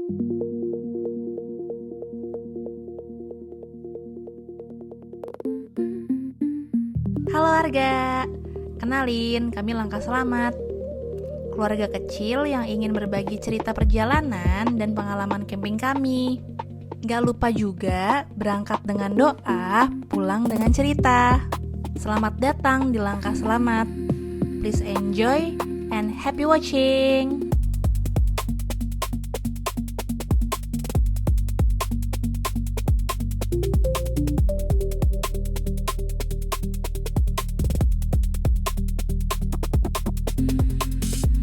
Halo warga, kenalin kami Langkah Selamat, keluarga kecil yang ingin berbagi cerita perjalanan dan pengalaman camping kami. Gak lupa juga berangkat dengan doa, pulang dengan cerita. Selamat datang di Langkah Selamat. Please enjoy and happy watching.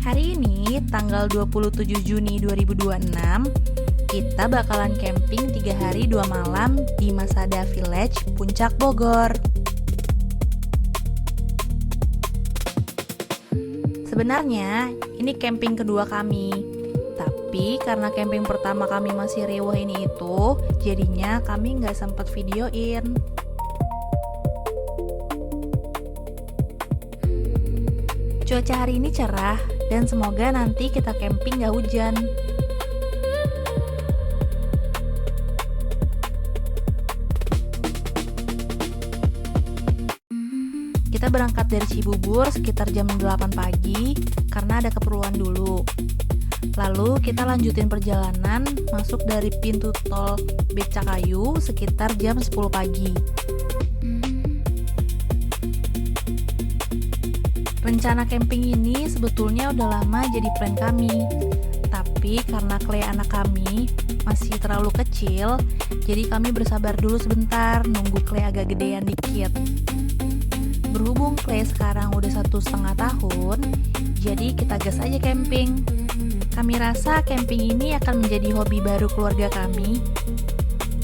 Hari ini, tanggal 27 Juni 2026, kita bakalan camping 3 hari 2 malam di Masada Village, Puncak Bogor. Sebenarnya, ini camping kedua kami. Tapi karena camping pertama kami masih riwah ini itu, jadinya kami nggak sempat videoin. Cuaca hari ini cerah, dan semoga nanti kita camping gak hujan. Kita berangkat dari Cibubur sekitar jam 8 pagi karena ada keperluan dulu. Lalu kita lanjutin perjalanan masuk dari pintu tol Becakayu sekitar jam 10 pagi. Rencana camping ini sebetulnya udah lama jadi plan kami. Tapi karena Clay anak kami masih terlalu kecil, jadi kami bersabar dulu sebentar nunggu Clay agak gedean dikit. Berhubung Clay sekarang udah 1,5 tahun, jadi kita gas aja camping. Kami rasa camping ini akan menjadi hobi baru keluarga kami,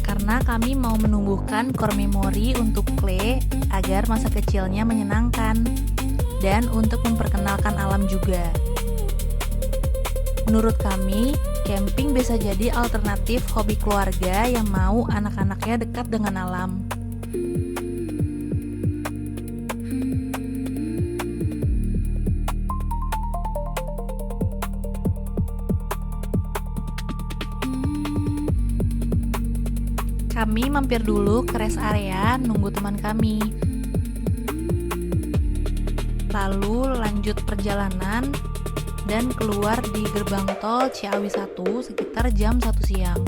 karena kami mau menumbuhkan core memory untuk Clay agar masa kecilnya menyenangkan, dan untuk memperkenalkan alam juga. Menurut kami, camping bisa jadi alternatif hobi keluarga yang mau anak-anaknya dekat dengan alam. Kami mampir dulu ke rest area nunggu teman kami. Lalu lanjut perjalanan dan keluar di gerbang tol Ciawi 1 sekitar jam 1 siang.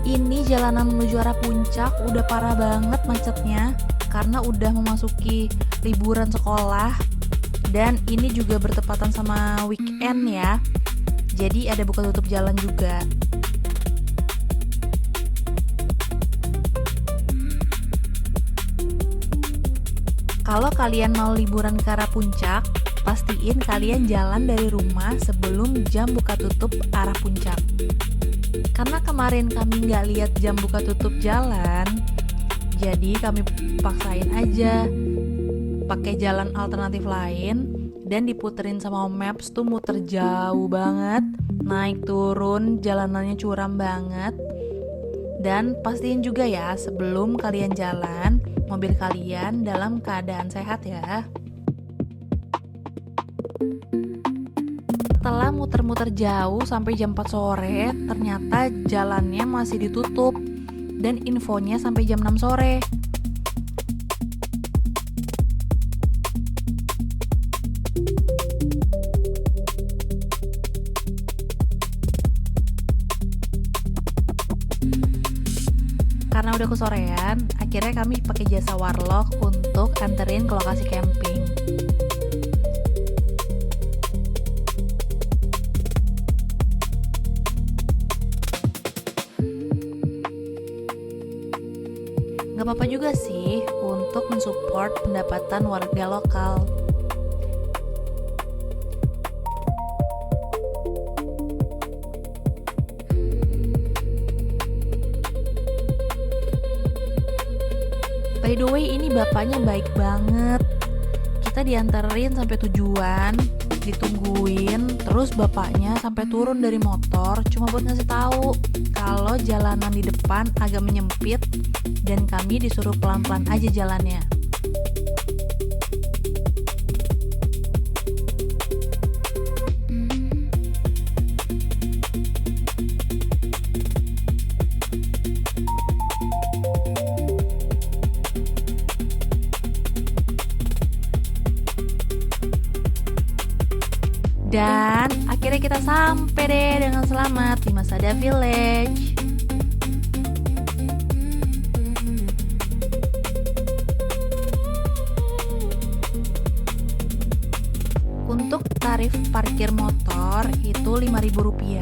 Ini jalanan menuju arah puncak udah parah banget macetnya karena udah memasuki liburan sekolah, dan ini juga bertepatan sama weekend ya, jadi ada buka tutup jalan juga. Kalau kalian mau liburan ke arah puncak, pastiin kalian jalan dari rumah sebelum jam buka tutup arah puncak. Karena kemarin kami nggak lihat jam buka tutup jalan, jadi kami paksain aja pakai jalan alternatif lain, dan diputerin sama Maps tuh muter jauh banget, naik turun jalanannya curam banget. Dan pastiin juga ya sebelum kalian jalan, mobil kalian dalam keadaan sehat ya. Setelah muter-muter jauh sampai jam 4 sore, ternyata jalannya masih ditutup, dan infonya sampai jam 6 sore. Karena udah kesorean, akhirnya kami pakai jasa warlock untuk anterin ke lokasi camping. Gak apa-apa juga sih untuk mensupport pendapatan warga lokal. By the way, ini bapaknya baik banget. Kita diantarin sampai tujuan, ditungguin, terus bapaknya sampai turun dari motor cuma buat ngasih tahu kalau jalanan di depan agak menyempit dan kami disuruh pelan-pelan aja jalannya. Dan akhirnya kita sampai deh dengan selamat di Masada Village. Untuk tarif parkir motor itu Rp5.000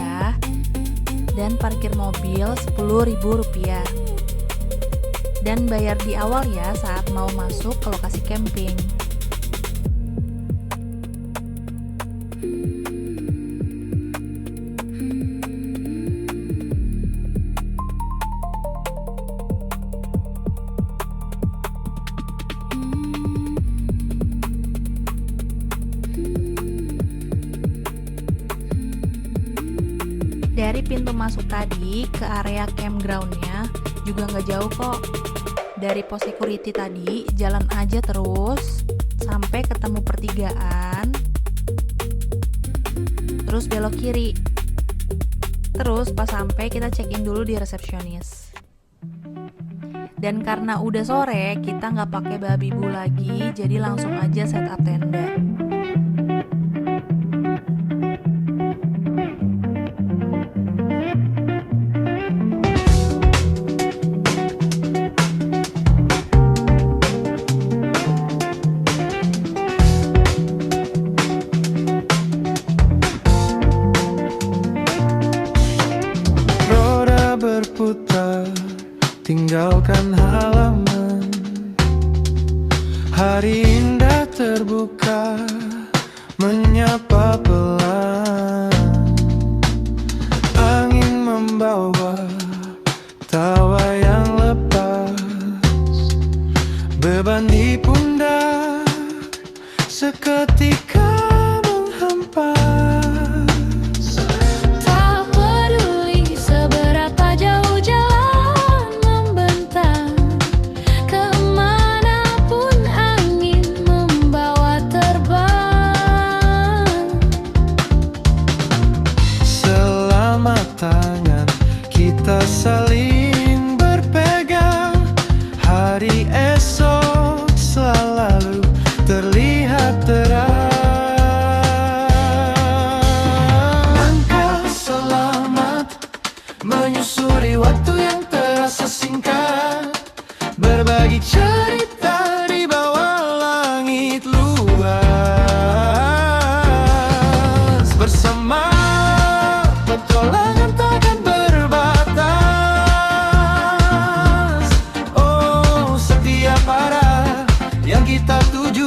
dan parkir mobil Rp10.000. Dan bayar di awal ya saat mau masuk ke lokasi camping. Dari pintu masuk tadi ke area campgroundnya juga nggak jauh kok. Dari pos security tadi jalan aja terus sampai ketemu pertigaan, terus belok kiri. Terus pas sampai kita check-in dulu di resepsionis. Dan karena udah sore kita nggak pakai babi bu lagi, jadi langsung aja set up tenda. Berputar, tinggalkan halaman. Hari indah terbuka, menyapa pelan. Angin membawa tawa yang lepas, beban di pundak seketika menghempas. Tangan kita saling berpegang, hari esok selalu terlihat terang. Langkah selamat menyusuri waktu yang terasa singkat, berbagi cerita di bawah langit luas. Bersama petualangan takkan berbatas. Oh, setiap arah yang kita tuju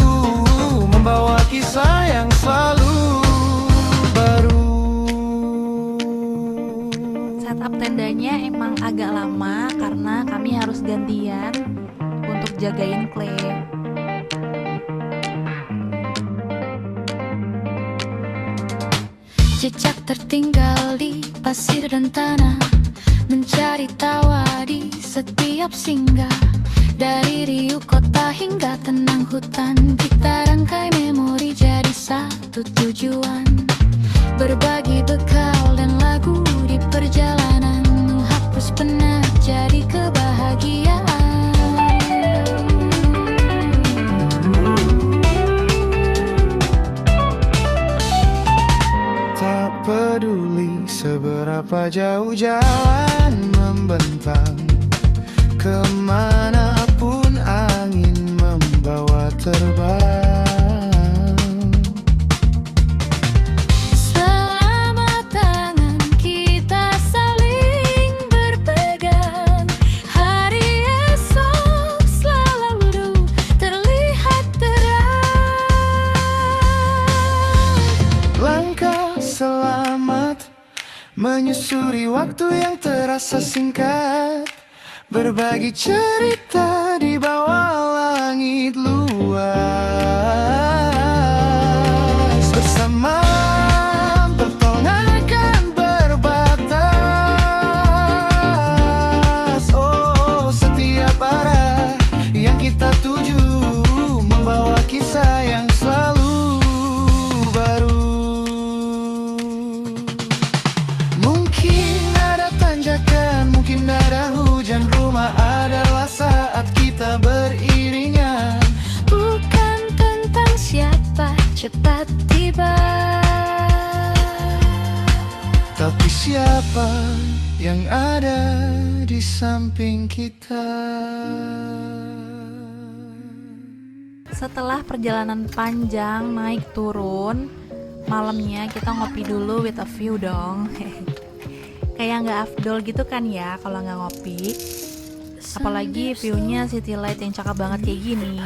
membawa kisah yang selalu baru. Setup tendanya emang agak lama karena kami harus gantian untuk jagain Clay. Jejak tertinggal di pasir dan tanah, mencari tawa di setiap singgah. Dari riuh kota hingga tenang hutan, kita rangkai memori jadi satu tujuan. Berbagi bekal dan lagu di perjalanan, menghapus penat jadi kebahagiaan. Peduli seberapa jauh jalan membentang, kemanapun angin membawa terbang. Selama tangan kita saling berpegang, hari esok selalu terlihat terang. Langkah selamat menyusuri waktu yang terasa singkat, berbagi cerita di bawah langit luas. Bersama cepat tiba. Tapi siapa yang ada di samping kita? Setelah perjalanan panjang naik turun, malamnya kita ngopi dulu with a view dong. Kayak nggak afdol gitu kan ya kalau nggak ngopi. Apalagi viewnya city light yang cakep banget kayak gini.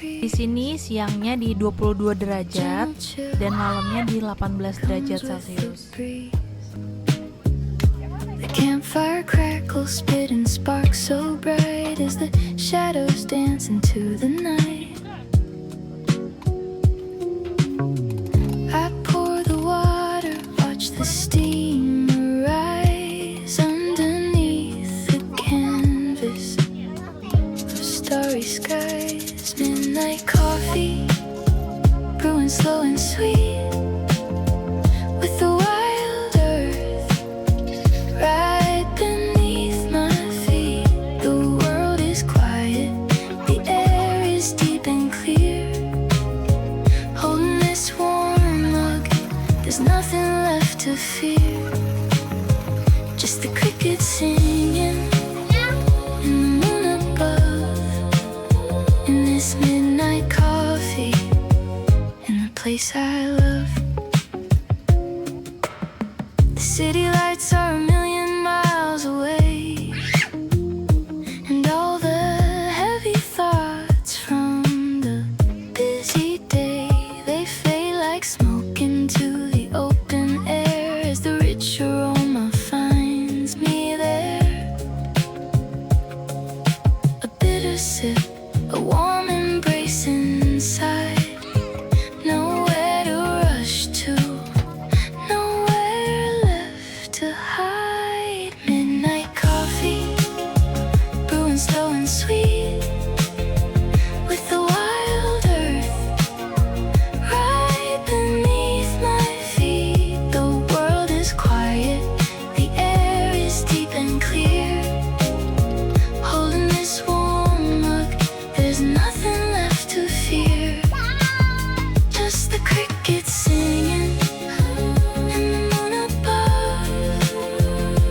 Di sini siangnya di 22 derajat dan malamnya di 18 derajat Celcius. The campfire crackles, spit and sparks so bright as the shadows dance into the night. I pour the water, watch the steam rise underneath the canvas of starry skies. Midnight coffee, brewing slow and sweet, with the wild earth right beneath my feet. The world is quiet, the air is deep and clear. Holding this warm mug, there's nothing left to fear. Just the crickets singing and the moon above, and this midnight coffee in the place I love. The city lights are a million miles away, and all the heavy thoughts from the busy day, they fade like smoke into the open air as the rich aroma finds me there. A bitter sip, a warm embrace inside, nowhere to rush to, nowhere left to hide. Midnight coffee, brewing slow and sweet, with the wild earth right beneath my feet. The world is quiet, the air is deep and clear. Holding this warm mug, there's nothing left to fear. Just the crickets singing and the moon above,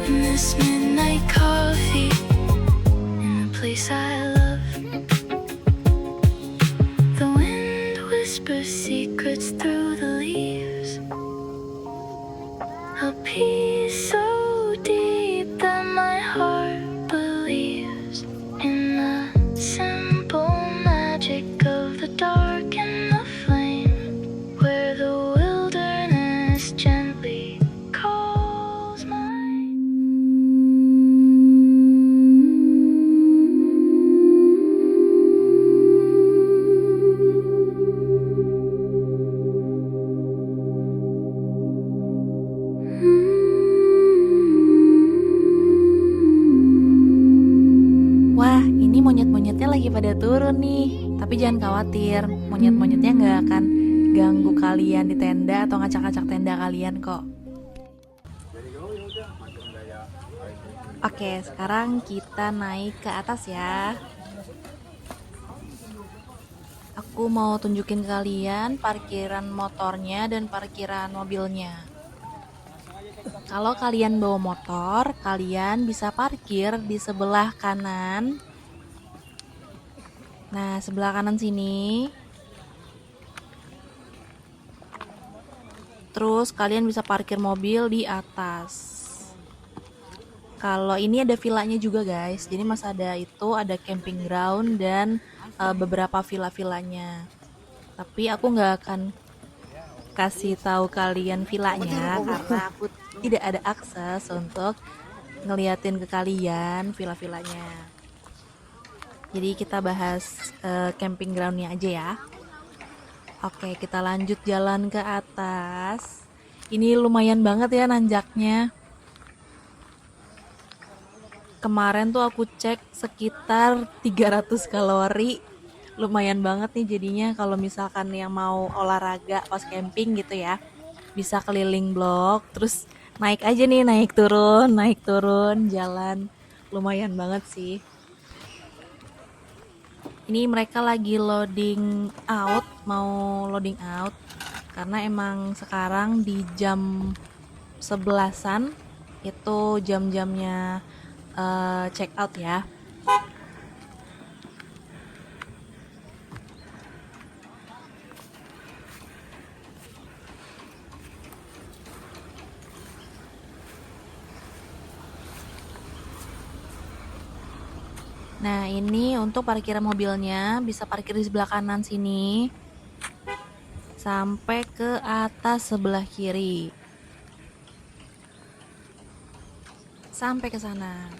and this midnight coffee in the place I love. The wind whispers secrets through the leaves, a peace so deep that my heart believes in the simple magic of the dark and the flame, where the wilderness gently calls mine. Wah, ini monyet-monyetnya lagi pada turun nih. Tapi jangan khawatir, monyet-monyetnya nggak akan ganggu kalian di tenda atau ngacak-ngacak tenda kalian kok. Oke, sekarang kita naik ke atas ya. Aku mau tunjukin kalian parkiran motornya dan parkiran mobilnya. Kalau kalian bawa motor, kalian bisa parkir di sebelah kanan. Nah, sebelah kanan sini. Terus kalian bisa parkir mobil di atas. Kalau ini ada villanya juga guys. Jadi Masada itu ada camping ground dan beberapa villa-villanya. Tapi aku nggak akan kasih tahu kalian villanya karena aku tidak ada akses untuk ngeliatin ke kalian villa-villanya. Jadi kita bahas camping groundnya aja ya. Oke, kita lanjut jalan ke atas. Ini lumayan banget ya nanjaknya. Kemarin tuh aku cek sekitar 300 kalori. Lumayan banget nih jadinya kalau misalkan yang mau olahraga pas camping gitu ya. Bisa keliling blok, terus naik aja nih, naik turun, jalan. Lumayan banget sih. Ini mereka lagi loading out, mau loading out karena emang sekarang di jam 11-an itu jam-jamnya check out ya. Nah, ini untuk parkiran mobilnya, bisa parkir di sebelah kanan sini sampai ke atas sebelah kiri. Sampai ke sana.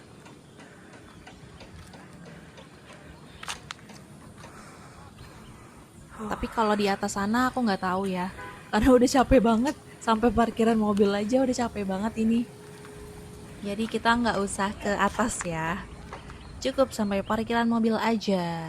Tapi kalau di atas sana aku nggak tahu ya. Karena udah capek banget, sampai parkiran mobil aja udah capek banget ini. Jadi kita nggak usah ke atas ya. Cukup sampai parkiran mobil aja.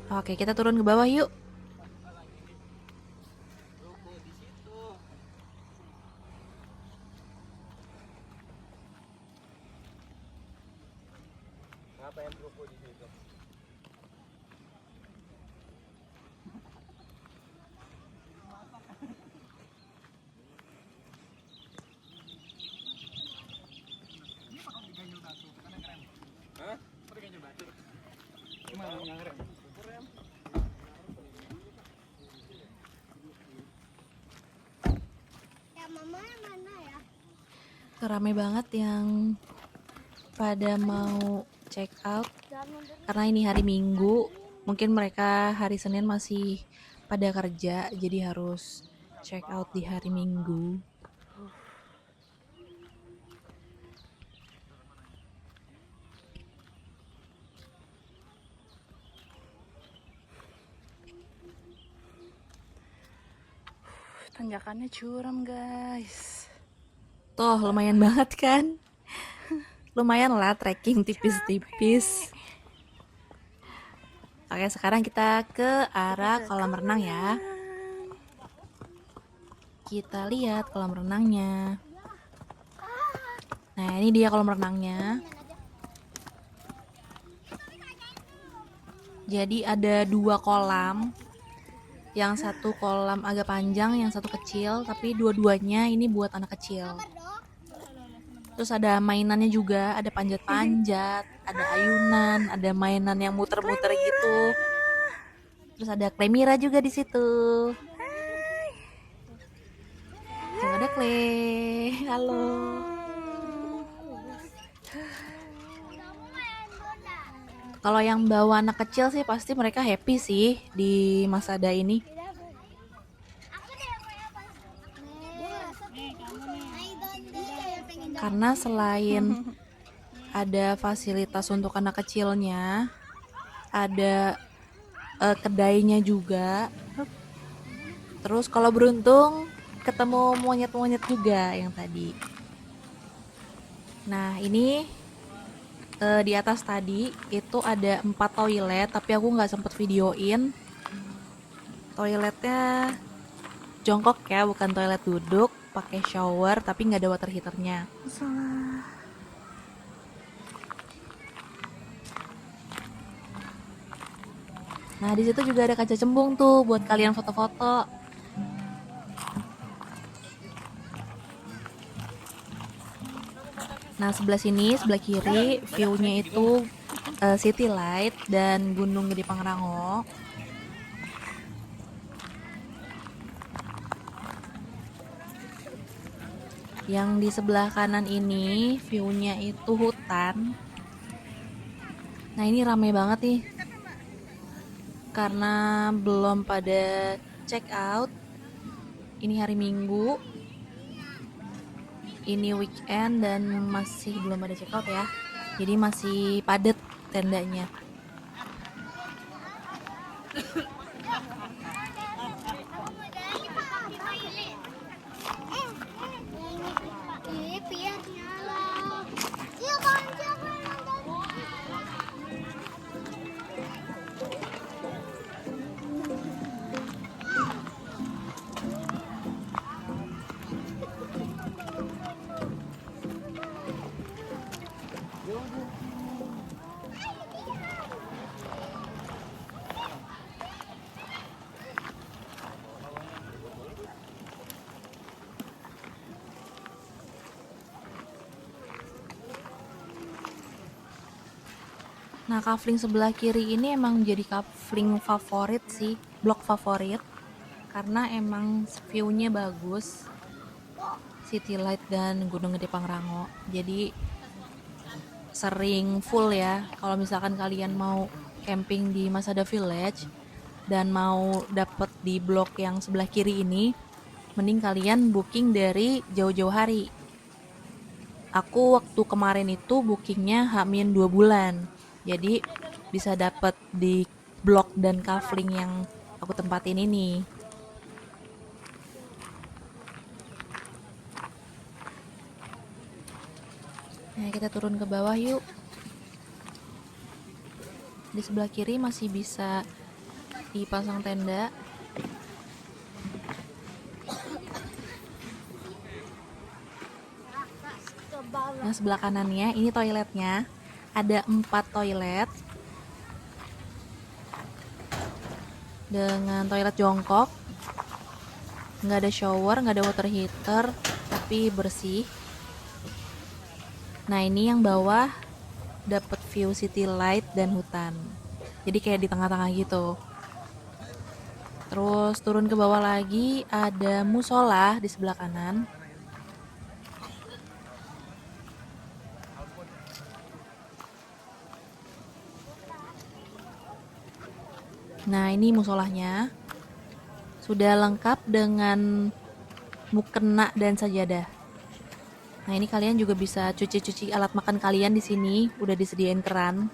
Oke, kita turun ke bawah yuk. Ramai banget yang pada mau check out karena ini hari Minggu. Mungkin mereka hari Senin masih pada kerja, jadi harus check out di hari Minggu. Tanjakannya curam guys. Tuh lumayan banget kan. Lumayan lah trekking tipis-tipis. Oke, sekarang kita ke arah kolam renang ya. Kita lihat kolam renangnya. Nah, ini dia kolam renangnya. Jadi ada 2 kolam. Yang satu kolam agak panjang, yang satu kecil, tapi dua-duanya ini buat anak kecil. Terus ada mainannya juga, ada panjat-panjat, ada ayunan, ada mainan yang muter-muter gitu. Terus ada Klemira juga di situ. Tuh ada Kle. Halo. Kalau yang bawa anak kecil sih pasti mereka happy sih di Masada ini. Karena selain ada fasilitas untuk anak kecilnya, ada kedainya juga. Terus kalau beruntung ketemu monyet-monyet juga yang tadi. Nah, ini di atas tadi itu ada 4 toilet, tapi aku nggak sempet videoin. Toiletnya jongkok ya, bukan toilet duduk, pakai shower tapi nggak ada water heaternya. Nah, di situ juga ada kaca cembung tuh buat kalian foto-foto. Nah, sebelah sini, sebelah kiri, view-nya itu City Light dan Gunung Gede Pangrango. Yang di sebelah kanan ini, view-nya itu hutan. Nah, ini ramai banget nih. Karena belum pada check out. Ini hari Minggu. Ini weekend dan masih belum ada check out ya. Jadi masih padat. tendanya. Nah, kafling sebelah kiri ini emang jadi kafling favorit sih, blok favorit. Karena emang view-nya bagus, City Light dan Gunung Gede Pangrango. Jadi sering full ya. Kalau misalkan kalian mau camping di Masada Village dan mau dapet di blok yang sebelah kiri ini, mending kalian booking dari jauh-jauh hari. Aku waktu kemarin itu bookingnya H-2 bulan. Jadi bisa dapet di blok dan kafling yang aku tempatin ini. Nah, kita turun ke bawah yuk. Di sebelah kiri masih bisa dipasang tenda. Nah, sebelah kanannya ini toiletnya. Ada 4 toilet dengan toilet jongkok, nggak ada shower, nggak ada water heater, tapi bersih. Nah, ini yang bawah dapat view city light dan hutan, jadi kayak di tengah-tengah gitu. Terus turun ke bawah lagi ada musola di sebelah kanan. Nah, ini musolahnya sudah lengkap dengan mukena dan sajadah. Nah, ini kalian juga bisa cuci-cuci alat makan kalian di sini, udah disediain keran.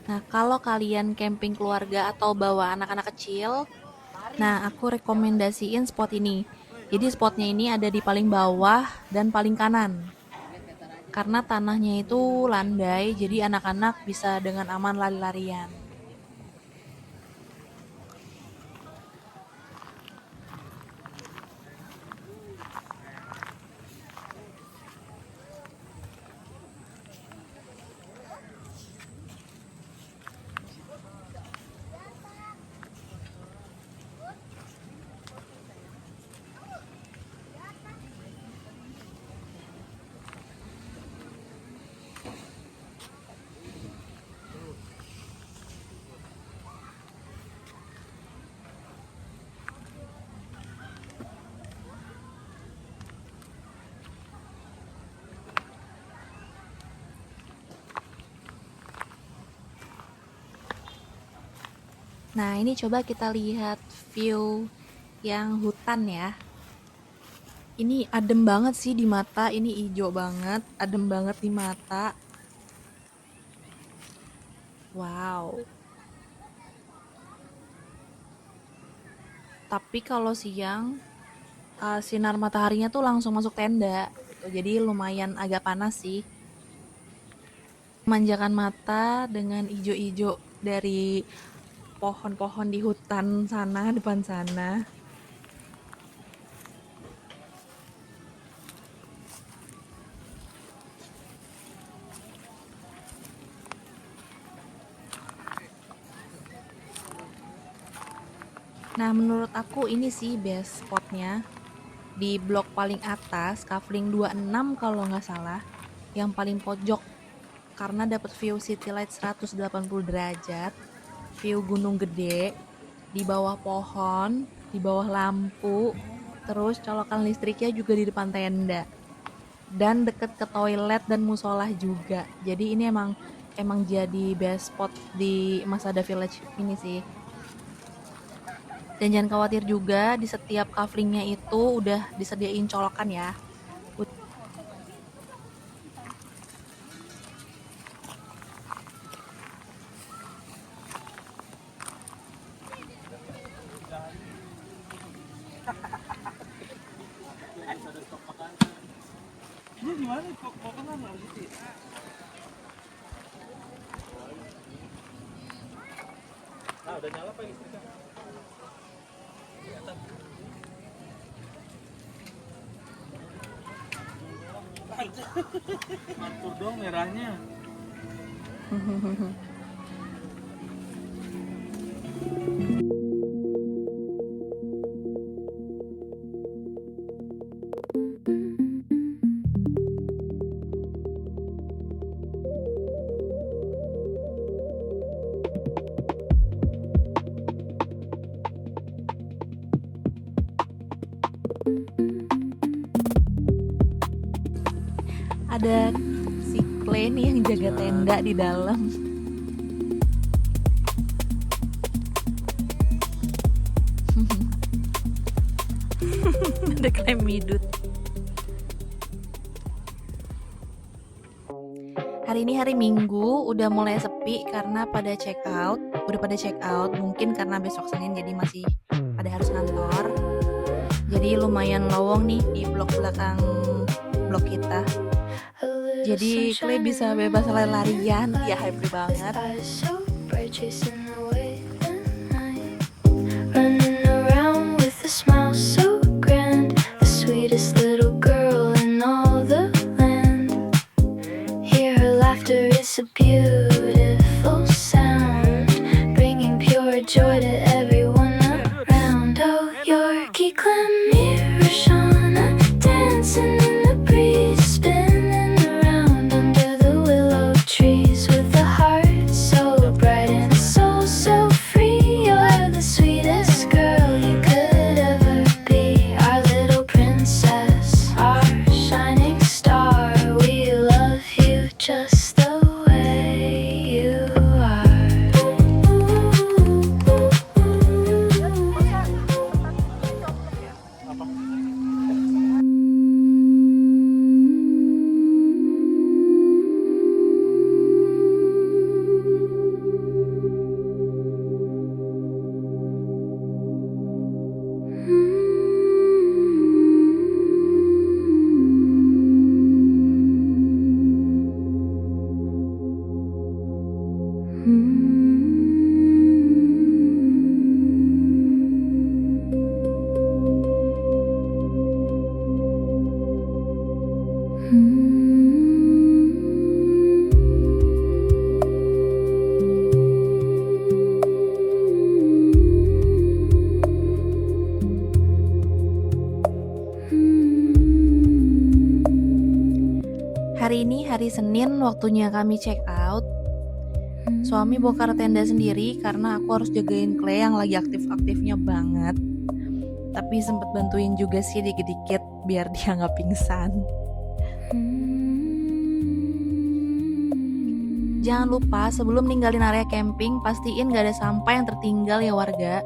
Nah, kalau kalian camping keluarga atau bawa anak-anak kecil, nah aku rekomendasiin spot ini. Jadi spotnya ini ada di paling bawah dan paling kanan. Karena tanahnya itu landai, jadi anak-anak bisa dengan aman lari-larian. Nah, ini coba kita lihat view yang hutan ya. Ini adem banget sih di mata, ini hijau banget, adem banget di mata. Wow. Tapi kalau siang, sinar mataharinya tuh langsung masuk tenda, gitu. Jadi lumayan agak panas sih. Memanjakan mata dengan ijo-ijo dari pohon-pohon di hutan sana, depan sana. Nah, menurut aku ini sih best spotnya di blok paling atas, kafling 26 kalau nggak salah, yang paling pojok karena dapat view city light 180 derajat, view gunung gede, di bawah pohon, di bawah lampu, Terus colokan listriknya juga di depan tenda. Dan deket ke toilet dan musola juga. Jadi ini emang jadi best spot di Masada Village ini sih. Dan jangan khawatir juga, di setiap kaflingnya itu udah disediain colokan ya. Mantul dong merahnya. Ada si Clay nih yang jaga tenda di dalam. Ada Clay midut. Hari ini hari Minggu, udah mulai sepi karena udah pada check out, mungkin karena besok Senin jadi masih pada harus kantor. Jadi lumayan lowong nih di blok belakang blok kita. Jadi Clay bisa bebas lari-larian, ya happy banget. Running around with a smile so grand, the sweetest little girl in all the land. Hear her laughter, it's a beautiful sound, bringing pure joy to everyone around. Oh, Yorkie, Clemmy, Roshana, dancing in the breeze, spinning around under the willow trees with a heart so bright and a soul so free. You're the sweetest girl you could ever be, our little princess, our shining star. We love you just the way you are. Hari ini hari Senin, waktunya kami check out. Suami bongkar tenda sendiri karena aku harus jagain Clay yang lagi aktif-aktifnya banget. Tapi sempet bantuin juga sih dikit-dikit biar dia nggak pingsan. Jangan lupa sebelum ninggalin area camping, pastiin gak ada sampah yang tertinggal ya warga.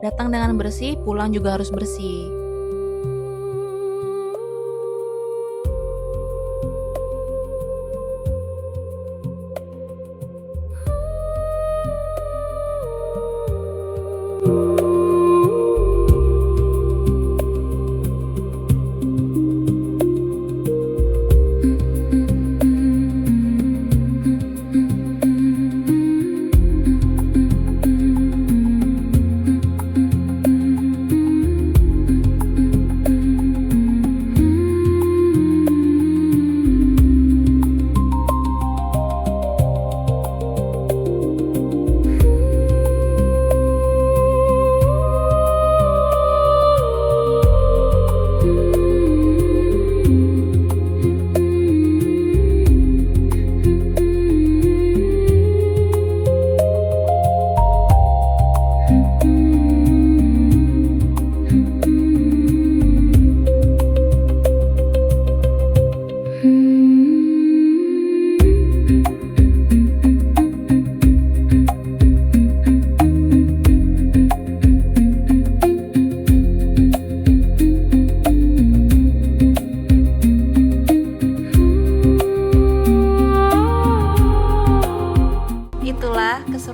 Datang dengan bersih, pulang juga harus bersih.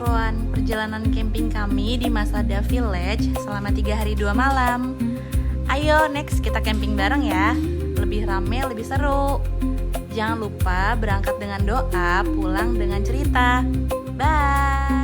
keseruan perjalanan camping kami di Masada Village selama 3 hari 2 malam. Ayo next kita camping bareng ya. Lebih rame, lebih seru. Jangan lupa berangkat dengan doa, pulang dengan cerita. Bye.